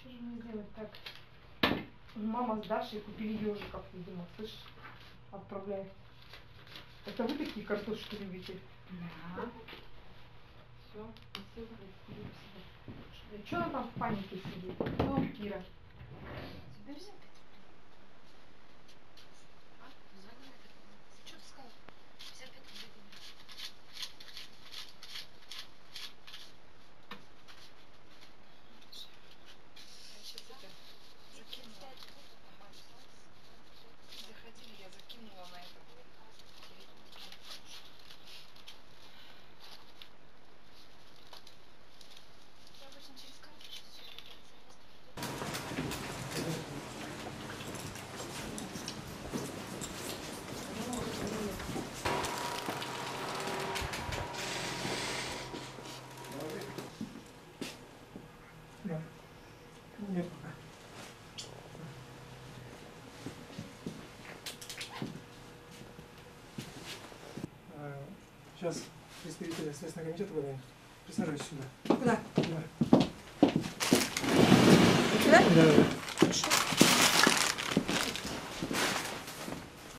Что же мне делать так? Мама с Дашей купили ежиков, видимо, слышишь, отправляет. Это вы такие картошки любите? Да. Все, все. Что она там в панике сидит? Ну, Кира. Тебе взять? А? Звонила так. Что ты сказал? 55 рублей. Я сейчас это закинула. Ага. Заходили, я закинула на это. Я обычно через карточку. Да. Нет пока. Сейчас представитель Следственного комитета выдает. Присаживайся сюда. Куда? Сюда. Сюда? Да. Хорошо.